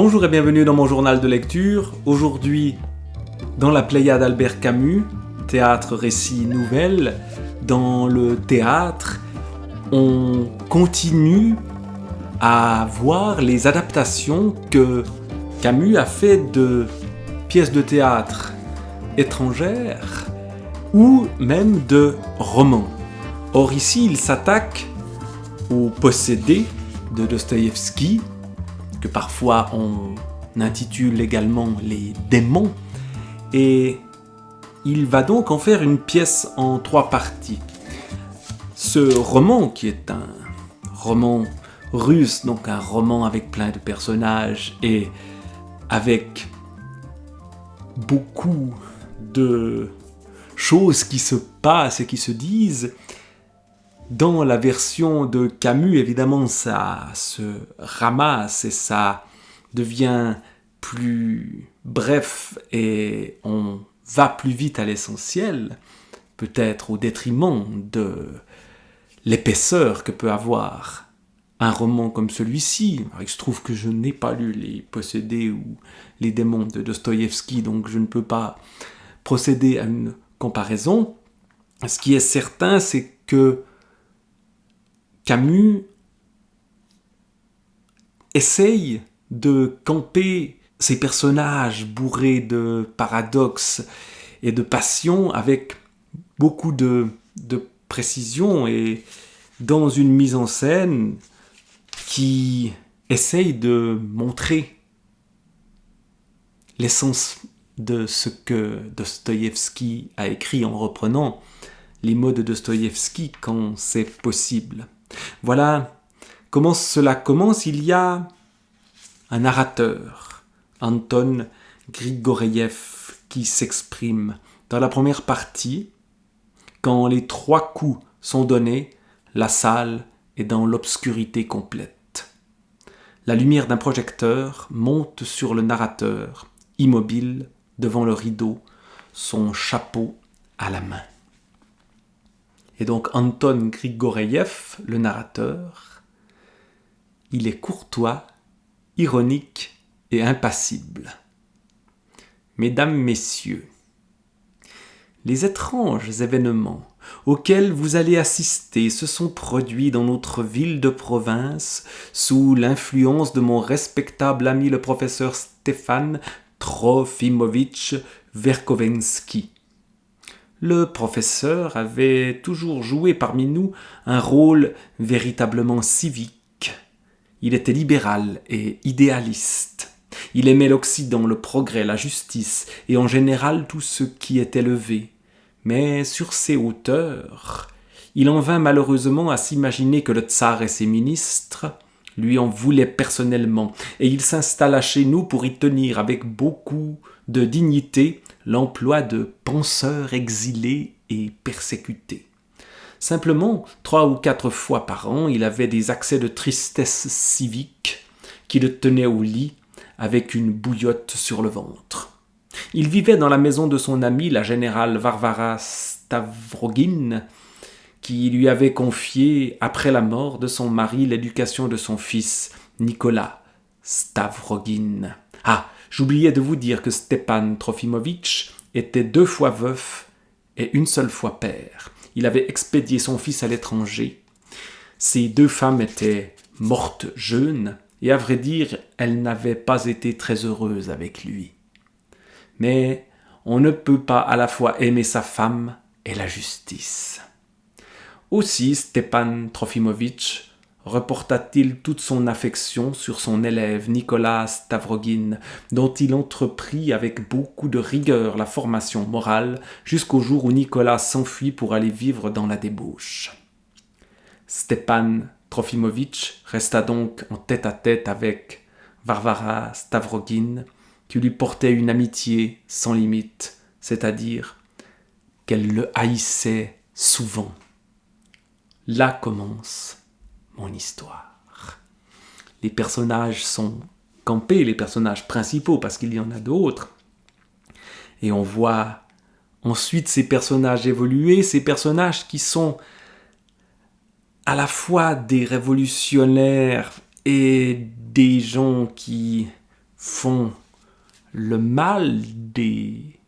Bonjour et bienvenue dans mon journal de lecture. Aujourd'hui, dans la Pléiade d'Albert Camus, théâtre, récit, nouvelle, dans le théâtre, on continue à voir les adaptations que Camus a fait de pièces de théâtre étrangères ou même de romans. Or ici, il s'attaque au Possédé de Dostoïevski, que parfois on intitule également les démons, et il va donc en faire une pièce en 3 parties. Ce roman, qui est un roman russe, donc un roman avec plein de personnages et avec beaucoup de choses qui se passent et qui se disent. Dans la version de Camus, évidemment, ça se ramasse et ça devient plus bref et on va plus vite à l'essentiel, peut-être au détriment de l'épaisseur que peut avoir un roman comme celui-ci. Alors, il se trouve que je n'ai pas lu Les Possédés ou Les Démons de Dostoïevski, donc je ne peux pas procéder à une comparaison. Ce qui est certain, c'est que Camus essaye de camper ces personnages bourrés de paradoxes et de passion avec beaucoup de précision et dans une mise en scène qui essaye de montrer l'essence de ce que Dostoïevski a écrit en reprenant les mots de Dostoïevski quand c'est possible. Voilà comment cela commence. Il y a un narrateur, Anton Grigoreïev, qui s'exprime dans la première partie. Quand les 3 coups sont donnés, la salle est dans l'obscurité complète. La lumière d'un projecteur monte sur le narrateur, immobile devant le rideau, son chapeau à la main. Et donc Anton Grigoreïev, le narrateur, il est courtois, ironique et impassible. Mesdames, messieurs, les étranges événements auxquels vous allez assister se sont produits dans notre ville de province sous l'influence de mon respectable ami le professeur Stefan Trofimovitch Verkovensky. Le professeur avait toujours joué parmi nous un rôle véritablement civique. Il était libéral et idéaliste. Il aimait l'Occident, le progrès, la justice et en général tout ce qui est élevé. Mais sur ces hauteurs, il en vint malheureusement à s'imaginer que le tsar et ses ministres lui en voulaient personnellement et il s'installa chez nous pour y tenir avec beaucoup de dignité l'emploi de penseur exilé et persécuté. Simplement, 3 ou 4 fois par an, il avait des accès de tristesse civique qui le tenaient au lit avec une bouillotte sur le ventre. Il vivait dans la maison de son ami, la générale Varvara Stavrogin, qui lui avait confié, après la mort de son mari, l'éducation de son fils, Nicolas Stavrogin. Ah, j'oubliais de vous dire que Stepan Trofimovitch était 2 fois veuf et 1 seule fois père. Il avait expédié son fils à l'étranger. Ces 2 femmes étaient mortes jeunes et à vrai dire, elles n'avaient pas été très heureuses avec lui. Mais on ne peut pas à la fois aimer sa femme et la justice. Aussi Stepan Trofimovitch reporta-t-il toute son affection sur son élève Nicolas Stavrogin, dont il entreprit avec beaucoup de rigueur la formation morale jusqu'au jour où Nicolas s'enfuit pour aller vivre dans la débauche. Stepan Trofimovitch resta donc en tête-à-tête avec Varvara Stavrogin, qui lui portait une amitié sans limite, c'est-à-dire qu'elle le haïssait souvent. Là commence mon histoire. Les personnages sont campés, les personnages principaux, parce qu'il y en a d'autres. Et on voit ensuite ces personnages évoluer, ces personnages qui sont à la fois des révolutionnaires et des gens qui font le mal, des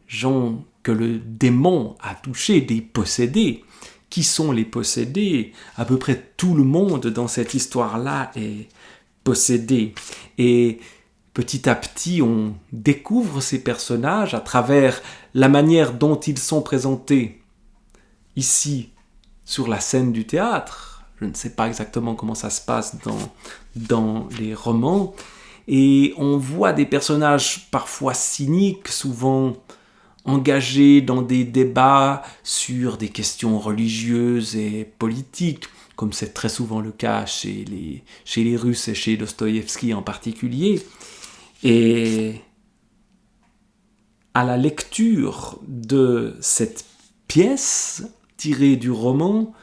gens que le démon a touchés, des possédés. Qui sont les possédés? À peu près tout le monde dans cette histoire-là est possédé. Et petit à petit, on découvre ces personnages à travers la manière dont ils sont présentés ici, sur la scène du théâtre. Je ne sais pas exactement comment ça se passe dans les romans. Et on voit des personnages parfois cyniques, souvent engagés dans des débats sur des questions religieuses et politiques, comme c'est très souvent le cas chez les Russes et chez Dostoïevski en particulier. Et à la lecture de cette pièce tirée du roman,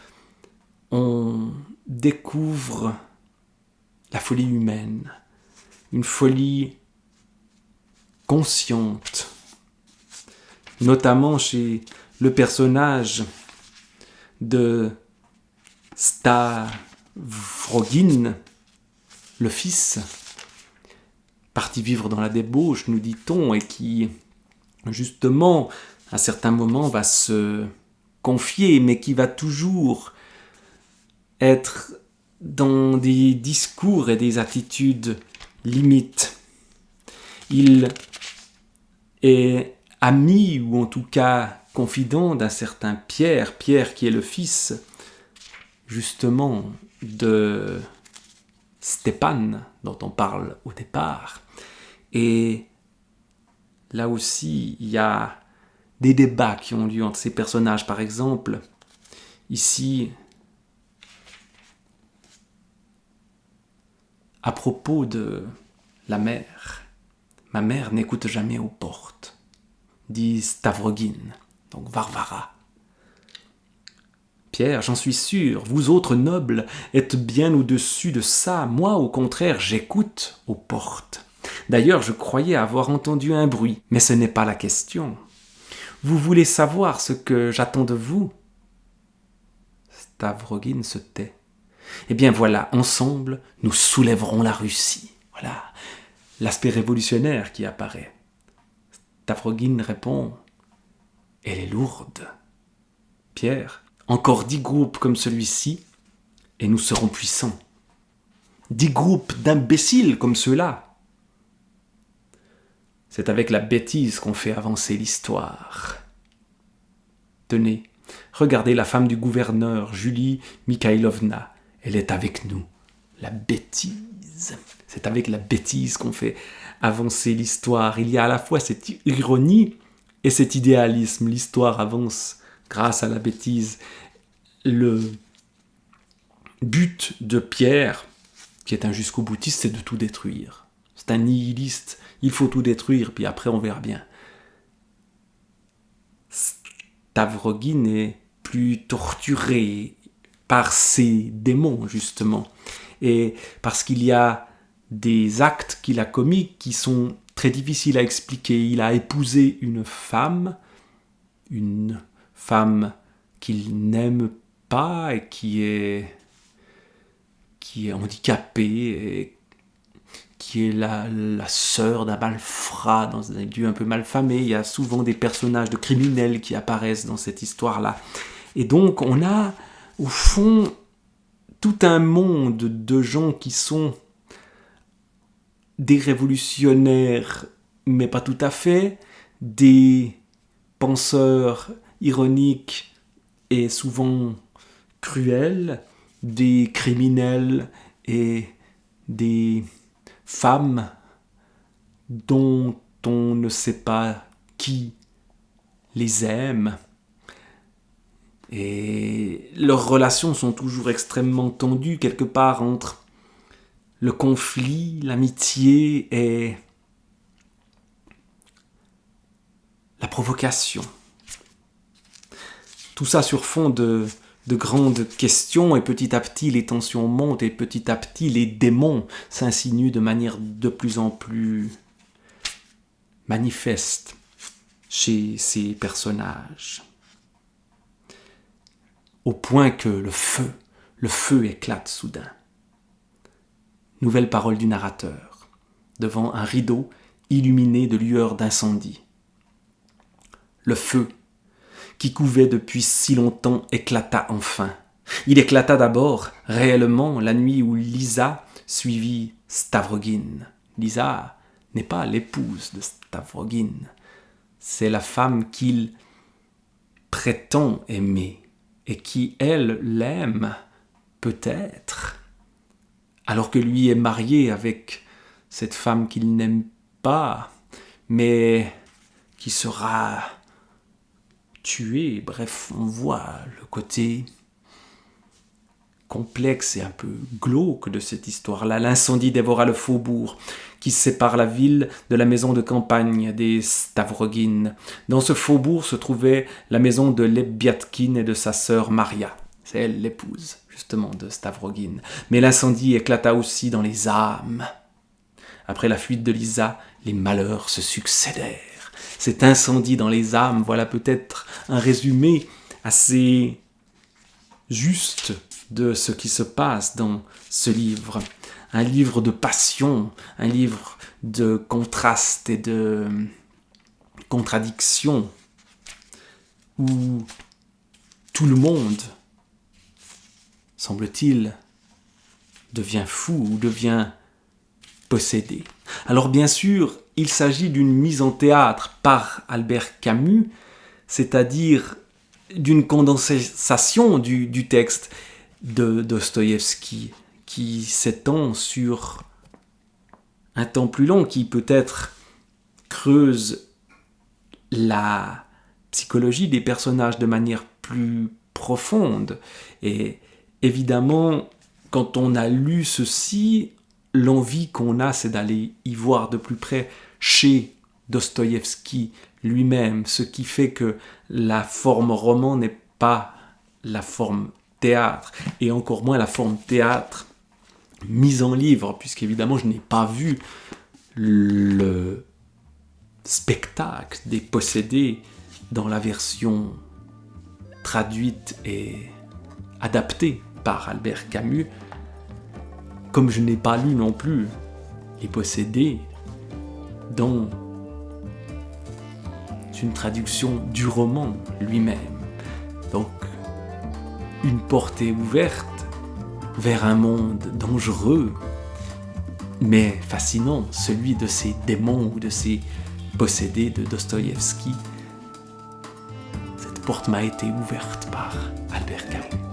on découvre la folie humaine, une folie consciente, notamment chez le personnage de Stavrogin, le fils, parti vivre dans la débauche, nous dit-on, et qui, justement, à certains moments, va se confier, mais qui va toujours être dans des discours et des attitudes limites. Il est ami, ou en tout cas confident d'un certain Pierre qui est le fils, justement, de Stepan, dont on parle au départ. Et là aussi, il y a des débats qui ont lieu entre ces personnages. Par exemple, ici, à propos de la mère. Ma mère n'écoute jamais aux portes, dit Stavrogin, donc Varvara. Pierre, j'en suis sûr, vous autres nobles êtes bien au-dessus de ça. Moi, au contraire, j'écoute aux portes. D'ailleurs, je croyais avoir entendu un bruit, mais ce n'est pas la question. Vous voulez savoir ce que j'attends de vous? Stavrogin se tait. Eh bien voilà, ensemble, nous soulèverons la Russie. Voilà l'aspect révolutionnaire qui apparaît. Stavrogin répond, elle est lourde. Pierre, encore 10 groupes comme celui-ci, et nous serons puissants. 10 groupes d'imbéciles comme ceux-là. C'est avec la bêtise qu'on fait avancer l'histoire. Tenez, regardez la femme du gouverneur, Julie Mikhailovna. Elle est avec nous. La bêtise. C'est avec la bêtise qu'on fait avancer l'histoire. Il y a à la fois cette ironie et cet idéalisme. L'histoire avance grâce à la bêtise. Le but de Pierre, qui est un jusqu'au boutiste, c'est de tout détruire. C'est un nihiliste. Il faut tout détruire, puis après on verra bien. Stavrogin est plus torturé par ces démons, justement. Et parce qu'il y a des actes qu'il a commis qui sont très difficiles à expliquer. Il a épousé une femme qu'il n'aime pas et qui est handicapée et qui est la sœur d'un malfrat dans un lieu un peu malfamé. Il y a souvent des personnages de criminels qui apparaissent dans cette histoire-là. Et donc on a au fond tout un monde de gens qui sont des révolutionnaires, mais pas tout à fait, des penseurs ironiques et souvent cruels, des criminels et des femmes dont on ne sait pas qui les aime. Et leurs relations sont toujours extrêmement tendues, quelque part entre le conflit, l'amitié et la provocation. Tout ça sur fond de grandes questions, et petit à petit les tensions montent, et petit à petit les démons s'insinuent de manière de plus en plus manifeste chez ces personnages. Au point que le feu éclate soudain. Nouvelle parole du narrateur. devant un rideau illuminé de lueurs d'incendie. Le feu, qui couvait depuis si longtemps, éclata enfin. Il éclata d'abord, réellement, la nuit où Lisa suivit Stavrogin. Lisa n'est pas l'épouse de Stavrogin, c'est la femme qu'il prétend aimer et qui, elle, l'aime, peut-être, alors que lui est marié avec cette femme qu'il n'aime pas, mais qui sera tuée. Bref, on voit le côté complexe et un peu glauque de cette histoire-là. L'incendie dévora le faubourg qui sépare la ville de la maison de campagne des Stavrogin. Dans ce faubourg se trouvait la maison de Lebiatkin et de sa sœur Maria. C'est elle l'épouse, justement, de Stavrogin. Mais l'incendie éclata aussi dans les âmes. Après la fuite de Lisa, les malheurs se succédèrent. Cet incendie dans les âmes, voilà peut-être un résumé assez juste de ce qui se passe dans ce livre. Un livre de passion, un livre de contraste et de contradiction, où tout le monde, semble-t-il, devient fou ou devient possédé. Alors bien sûr, il s'agit d'une mise en théâtre par Albert Camus, c'est-à-dire d'une condensation du texte de Dostoïevski, qui s'étend sur un temps plus long, qui peut-être creuse la psychologie des personnages de manière plus profonde. Et évidemment, quand on a lu ceci, l'envie qu'on a, c'est d'aller y voir de plus près chez Dostoïevski lui-même, ce qui fait que la forme roman n'est pas la forme théâtre, et encore moins la forme théâtre mise en livre, puisqu'évidemment je n'ai pas vu le spectacle des possédés dans la version traduite et adaptée par Albert Camus, comme je n'ai pas lu non plus les possédés dans une traduction du roman lui-même. Donc, une porte est ouverte vers un monde dangereux, mais fascinant, celui de ces démons ou de ces possédés de Dostoïevski. Cette porte m'a été ouverte par Albert Camus.